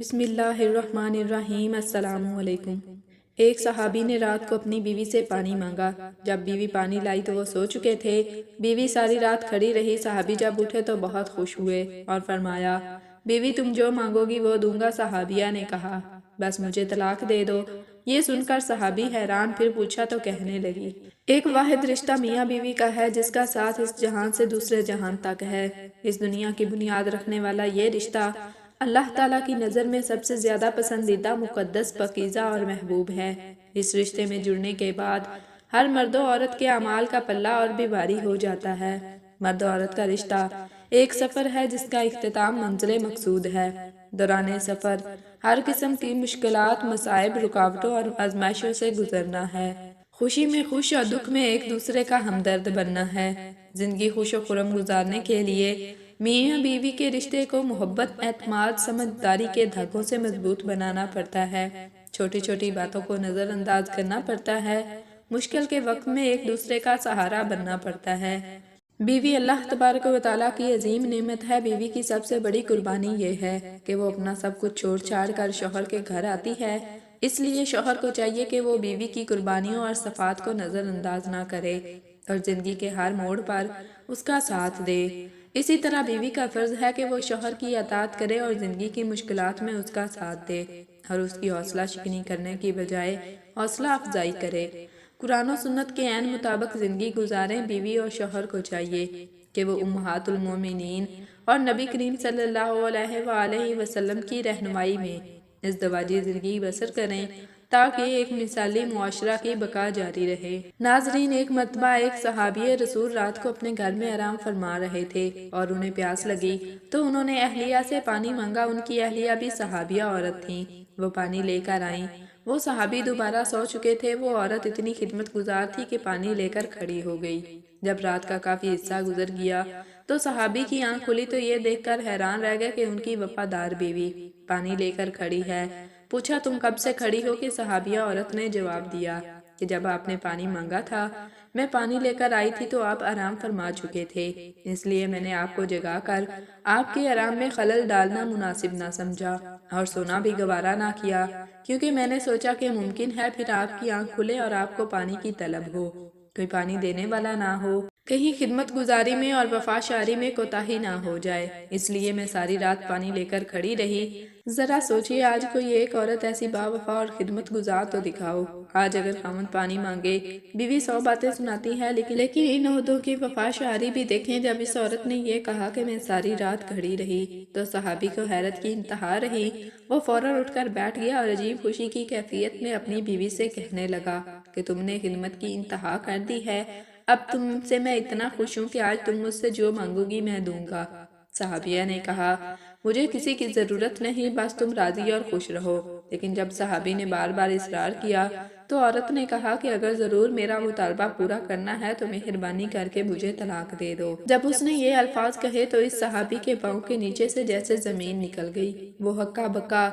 بسم اللہ الرحمن الرحیم۔ السلام علیکم۔ ایک صحابی نے رات کو اپنی بیوی سے پانی مانگا۔ جب بیوی پانی لائی تو وہ سو چکے تھے۔ بیوی ساری رات کھڑی رہی۔ صحابی جب اٹھے تو بہت خوش ہوئے اور فرمایا، بیوی تم جو مانگو گی وہ دوں گا۔ صحابیہ نے کہا، بس مجھے طلاق دے دو۔ یہ سن کر صحابی حیران، پھر پوچھا تو کہنے لگی، ایک واحد رشتہ میاں بیوی کا ہے جس کا ساتھ اس جہان سے دوسرے جہان تک ہے۔ اس دنیا کی بنیاد رکھنے والا یہ رشتہ اللہ تعالیٰ کی نظر میں سب سے زیادہ پسندیدہ، مقدس، پاکیزہ اور محبوب ہے۔ اس رشتے میں جڑنے کے بعد ہر مرد و عورت کے اعمال کا پلہ اور بھی بھاری ہو جاتا ہے۔ مرد و عورت کا رشتہ ایک سفر ہے جس کا اختتام منزل مقصود ہے۔ دوران سفر ہر قسم کی مشکلات، مصائب، رکاوٹوں اور آزمائشوں سے گزرنا ہے۔ خوشی میں خوش اور دکھ میں ایک دوسرے کا ہمدرد بننا ہے۔ زندگی خوش و خرم گزارنے کے لیے میاں بیوی کے رشتے کو محبت، اعتماد، سمجھداری کے دھاگوں سے مضبوط بنانا پڑتا ہے۔ چھوٹی چھوٹی باتوں کو نظر انداز کرنا پڑتا ہے۔ مشکل کے وقت میں ایک دوسرے کا سہارا بننا پڑتا ہے۔ بیوی اللہ تبارک و تعالیٰ کی عظیم نعمت ہے۔ بیوی کی سب سے بڑی قربانی یہ ہے کہ وہ اپنا سب کچھ چھوڑ چھاڑ کر شوہر کے گھر آتی ہے۔ اس لیے شوہر کو چاہیے کہ وہ بیوی کی قربانیوں اور صفات کو نظر انداز نہ کرے اور زندگی کے ہر موڑ پر اس کا ساتھ دے۔ اسی طرح بیوی کا فرض ہے کہ وہ شوہر کی اطاعت کرے اور زندگی کی مشکلات میں اس کا ساتھ دے اور اس کی حوصلہ شکنی کرنے کی بجائے حوصلہ افزائی کرے۔ قرآن و سنت کے عین مطابق زندگی گزاریں۔ بیوی اور شوہر کو چاہیے کہ وہ امہات المومنین اور نبی کریم صلی اللہ علیہ وآلہ وسلم کی رہنمائی میں ازدواجی زندگی بسر کریں تاکہ ایک مثالی معاشرہ کی بقا جاری رہے۔ ناظرین، ایک مرتبہ ایک صحابی رسول رات کو اپنے گھر میں آرام فرما رہے تھے اور انہیں پیاس لگی تو انہوں نے اہلیہ سے پانی مانگا۔ ان کی اہلیہ بھی صحابیہ عورت تھیں۔ وہ پانی لے کر آئیں۔ وہ صحابی دوبارہ سو چکے تھے۔ وہ عورت اتنی خدمت گزار تھی کہ پانی لے کر کھڑی ہو گئی۔ جب رات کا کافی حصہ گزر گیا تو صحابی کی آنکھ کھلی تو یہ دیکھ کر حیران رہ گئے کہ ان کی وفادار بیوی پانی لے کر کھڑی ہے۔ پوچھا، تم کب سے کھڑی ہو؟ کہ صحابیہ عورت نے جواب دیا کہ جب آپ نے پانی مانگا تھا میں پانی لے کر آئی تھی تو آپ آرام فرما چکے تھے، اس لیے میں نے آپ کو جگا کر آپ کے آرام میں خلل ڈالنا مناسب نہ سمجھا اور سونا بھی گوارا نہ کیا، کیونکہ میں نے سوچا کہ ممکن ہے پھر آپ کی آنکھ کھلے اور آپ کو پانی کی طلب ہو، کوئی پانی دینے والا نہ ہو، کہیں خدمت گزاری میں اور وفا شاری میں کوتاہی نہ ہو جائے، اس لیے میں ساری رات پانی لے کر کھڑی رہی۔ ذرا سوچئے، آج کوئی ایک عورت ایسی با وفا اور خدمت گزار تو دکھاؤ۔ آج اگر خاوند پانی مانگے، بیوی 100 باتیں سناتی ہے، لیکن ان عہدوں کی وفا شاری بھی دیکھیں۔ جب اس عورت نے یہ کہا کہ میں ساری رات کھڑی رہی تو صحابی کو حیرت کی انتہا رہی۔ وہ فوراً اٹھ کر بیٹھ گیا اور عجیب خوشی کی کیفیت میں اپنی بیوی سے کہنے لگا کہ تم نے خدمت کی انتہا کر دی ہے۔ اب تم سے میں اتنا خوش ہوں کہ آج تم مجھ سے جو مانگو گی میں دوں گا۔ صحابیہ نے کہا، مجھے کسی کی ضرورت نہیں، بس تم راضی اور خوش رہو۔ لیکن جب صحابی نے بار بار اصرار کیا تو عورت نے کہا کہ اگر ضرور میرا مطالبہ پورا کرنا ہے تو مہربانی کر کے مجھے طلاق دے دو۔ جب اس نے یہ الفاظ کہے تو اس صحابی کے پاؤں کے نیچے سے جیسے زمین نکل گئی۔ وہ ہکا بکا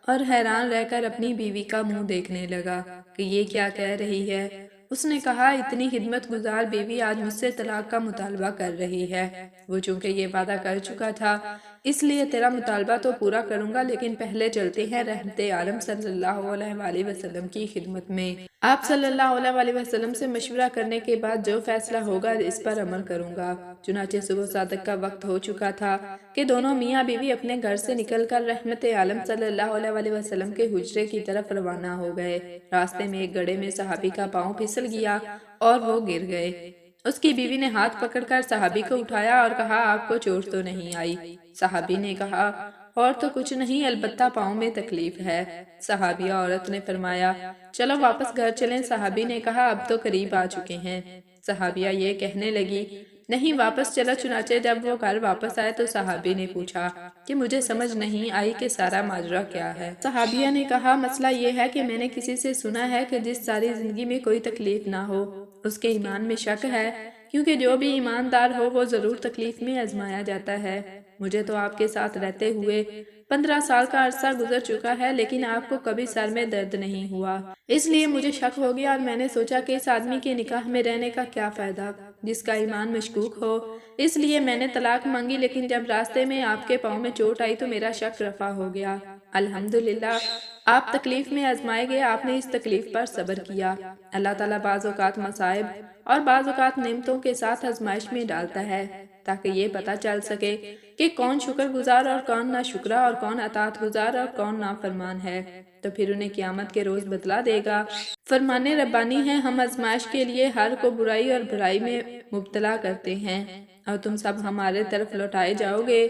اور حیران رہ کر اپنی بیوی کا منہ دیکھنے لگا کہ یہ کیا کہہ رہی ہے۔ اس نے کہا، اتنی خدمت گزار بیوی آج مجھ سے طلاق کا مطالبہ کر رہی ہے۔ وہ چونکہ یہ وعدہ کر چکا تھا اس لیے تیرا مطالبہ تو پورا کروں گا، لیکن پہلے چلتے ہیں رحمت عالم صلی اللہ علیہ وآلہ وسلم کی خدمت میں۔ آپ صلی اللہ علیہ وآلہ وسلم سے مشورہ کرنے کے بعد جو فیصلہ ہوگا اس پر عمل کروں گا۔ چنانچہ صبح صادق کا وقت ہو چکا تھا کہ دونوں میاں بیوی اپنے گھر سے نکل کر رحمت عالم صلی اللہ علیہ وآلہ وسلم کے حجرے کی طرف روانہ ہو گئے۔ راستے میں ایک گڑھے میں صحابی کا پاؤں پھسل گیا اور وہ گر گئے۔ اس کی بیوی نے ہاتھ پکڑ کر صحابی کو اٹھایا اور کہا، آپ کو چوٹ تو نہیں آئی؟ صحابی نے کہا، اور تو کچھ نہیں، البتہ پاؤں میں تکلیف ہے۔ صحابیہ عورت نے فرمایا، چلو واپس گھر چلیں۔ صحابی نے کہا، اب تو قریب آ چکے ہیں۔ صحابیہ یہ کہنے لگی، نہیں واپس چلو۔ چنانچہ جب وہ گھر واپس آئے تو صحابی نے پوچھا کہ مجھے سمجھ نہیں آئی کہ سارا ماجرا کیا ہے۔ صحابیہ نے کہا، مسئلہ یہ ہے کہ میں نے کسی سے سنا ہے کہ جس ساری زندگی میں کوئی تکلیف نہ ہو اس کے ایمان میں شک ہے، کیونکہ جو بھی ایماندار ہو وہ ضرور تکلیف میں آزمایا جاتا ہے۔ مجھے تو آپ کے ساتھ رہتے ہوئے 15 سال کا عرصہ گزر چکا ہے، لیکن آپ کو کبھی سر میں درد نہیں ہوا، اس لیے مجھے شک ہو گیا اور میں نے سوچا کہ اس آدمی کے نکاح میں رہنے کا کیا فائدہ جس کا ایمان مشکوک ہو، اس لیے میں نے طلاق مانگی، لیکن جب راستے میں آپ کے پاؤں میں چوٹ آئی تو میرا شک رفع ہو گیا۔ الحمدللہ آپ تکلیف میں آزمائے گئے، آپ نے اس تکلیف پر صبر کیا۔ اللہ تعالیٰ بعض اوقات مصائب اور بعض اوقات نعمتوں کے ساتھ آزمائش میں ڈالتا ہے تاکہ یہ پتہ چل سکے کہ کون شکر گزار اور کون ناشکرا، اور کون اطاعت گزار اور کون نافرمان ہے، تو پھر انہیں قیامت کے روز بتلا دے گا۔ فرمان ربانی ہے، ہم آزمائش کے لیے ہر کو برائی اور بھلائی میں مبتلا کرتے ہیں اور تم سب ہمارے طرف لوٹائے جاؤ گے،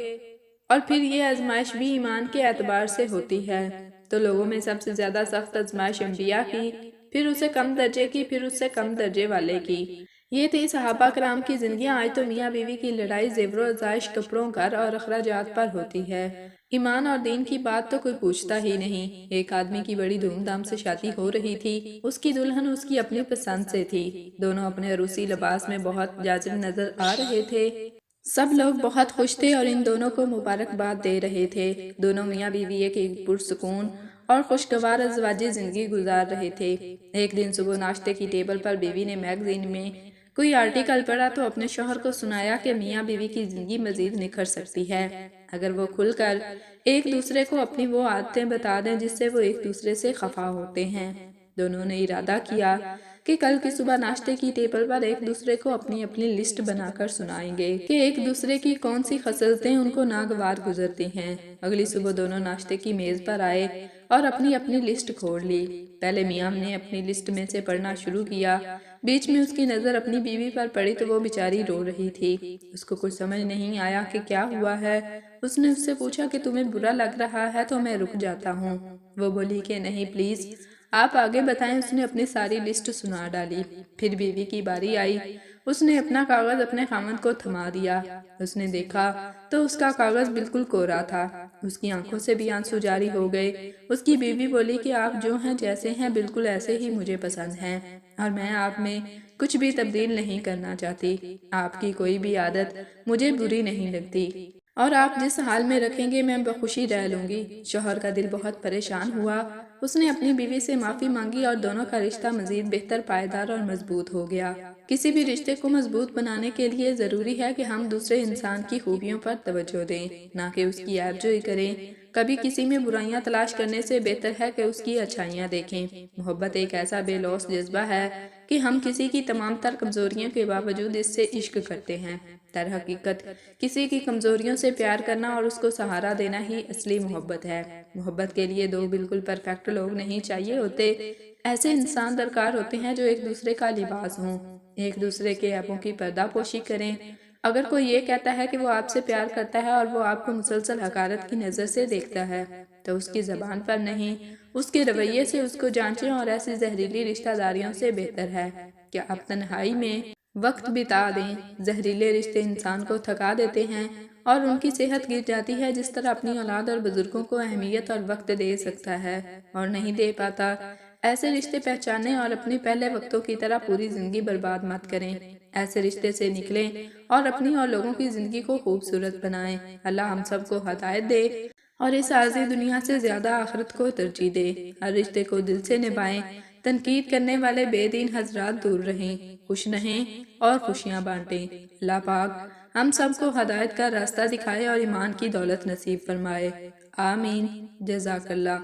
اور پھر یہ آزمائش بھی ایمان کے اعتبار سے ہوتی ہے۔ تو لوگوں میں سب سے زیادہ سخت آزمائش انبیاء کی، پھر اسے کم درجے کی، پھر اس سے کم درجے والے کی۔ یہ تھی صحابہ کرام کی زندگیاں۔ آج تو میاں بیوی کی لڑائی زیور و زائش، کپڑوں، گھر اور اخراجات پر ہوتی ہے۔ ایمان اور دین کی بات تو کوئی پوچھتا ہی نہیں۔ ایک آدمی کی بڑی دھوم دھام سے شادی ہو رہی تھی، اس کی دلہن اس کی اپنی پسند سے تھی، دونوں اپنے عروسی لباس میں بہت جاذب نظر آ رہے تھے، سب لوگ بہت خوش تھے اور ان دونوں کو مبارکباد دے رہے تھے۔ دونوں میاں بیوی ایک پرسکون اور خوشگوار ازدواجی زندگی گزار رہے تھے۔ ایک دن صبح ناشتے کی ٹیبل پر بیوی نے میگزین میں کوئی آرٹیکل پڑھا تو اپنے شوہر کو سنایا کہ میاں بیوی کی زندگی مزید نکھر سکتی ہے اگر وہ کھل کر ایک دوسرے کو اپنی وہ عادتیں بتا دیں جس سے وہ ایک دوسرے سے خفا ہوتے ہیں۔ دونوں نے ارادہ کیا کہ کل کی صبح ناشتے کی ٹیبل پر ایک دوسرے کو اپنی اپنی لسٹ بنا کر سنائیں گے کہ ایک دوسرے کی کون سی خصلتیں ان کو ناگوار گزرتی ہیں۔ اگلی صبح دونوں ناشتے کی میز پر آئے اور اپنی اپنی لسٹ کھول لی۔ پہلے میاں نے اپنی لسٹ میں سے پڑھنا شروع کیا، بیچ میں اس کی نظر اپنی بیوی پر پڑی تو وہ بیچاری رو رہی تھی۔ اس کو کچھ سمجھ نہیں آیا کہ کیا ہوا ہے۔ اس نے اس سے پوچھا کہ تمہیں برا لگ رہا ہے تو میں رک جاتا ہوں۔ وہ بولی کہ نہیں پلیز آپ آگے بتائیں۔ اس نے اپنی ساری لسٹ سنا ڈالی۔ پھر بیوی کی باری آئی، اس نے اپنا کاغذ اپنے خامند کو تھما دیا۔ اس نے دیکھا تو اس کا کاغذ بالکل کورا تھا۔ اس کی آنکھوں سے بھی آنسو جاری ہو گئے۔ اس کی بیوی بولی کہ آپ جو ہیں جیسے ہیں بالکل ایسے ہی مجھے پسند ہیں اور میں آپ میں کچھ بھی تبدیل نہیں کرنا چاہتی۔ آپ کی کوئی بھی عادت مجھے بری نہیں لگتی اور آپ جس حال میں رکھیں گے میں بخوشی رہ لوں گی۔ شوہر کا دل بہت پریشان ہوا۔ اس نے اپنی بیوی سے معافی مانگی اور دونوں کا رشتہ مزید بہتر، پائیدار اور مضبوط ہو گیا۔ کسی بھی رشتے کو مضبوط بنانے کے لیے ضروری ہے کہ ہم دوسرے انسان کی خوبیوں پر توجہ دیں، نہ کہ اس کی عیب جوئی کریں۔ کبھی کسی میں برائیاں تلاش کرنے سے بہتر ہے کہ اس کی اچھائیاں دیکھیں۔ محبت ایک ایسا بے لوث جذبہ ہے کہ ہم کسی کی تمام تر کمزوریوں کے باوجود اس سے عشق کرتے ہیں۔ در حقیقت کسی کی کمزوریوں سے پیار کرنا اور اس کو سہارا دینا ہی اصلی محبت ہے۔ محبت کے لیے دو بالکل پرفیکٹ لوگ نہیں چاہیے ہوتے، ایسے انسان درکار ہوتے ہیں جو ایک دوسرے کا لباس ہوں، ایک دوسرے کے عیبوں کی پردہ پوشی کریں۔ اگر کوئی یہ کہتا ہے کہ وہ آپ سے پیار کرتا ہے اور وہ آپ کو مسلسل حقارت کی نظر سے دیکھتا ہے تو اس کی زبان پر نہیں، اس کے رویے سے اس کو جانچیں، اور ایسی زہریلی رشتہ داریوں سے بہتر ہے کہ آپ تنہائی میں وقت بتا دیں۔ زہریلے رشتے انسان کو تھکا دیتے ہیں اور ان کی صحت گر جاتی ہے۔ جس طرح اپنی اولاد اور بزرگوں کو اہمیت اور وقت دے سکتا ہے اور نہیں دے پاتا، ایسے رشتے پہچانیں اور اپنے پہلے وقتوں کی طرح پوری زندگی برباد مت کریں۔ ایسے رشتے سے نکلیں اور اپنی اور لوگوں کی زندگی کو خوبصورت بنائیں۔ اللہ ہم سب کو ہدایت دے اور اس عارضی دنیا سے زیادہ آخرت کو ترجیح دے۔ ہر رشتے کو دل سے نبھائیں۔ تنقید کرنے والے بے دین حضرات دور رہیں، خوش رہیں اور خوشیاں بانٹیں۔ اللہ پاک ہم سب کو ہدایت کا راستہ دکھائے اور ایمان کی دولت نصیب فرمائے۔ آمین۔ جزاک اللہ۔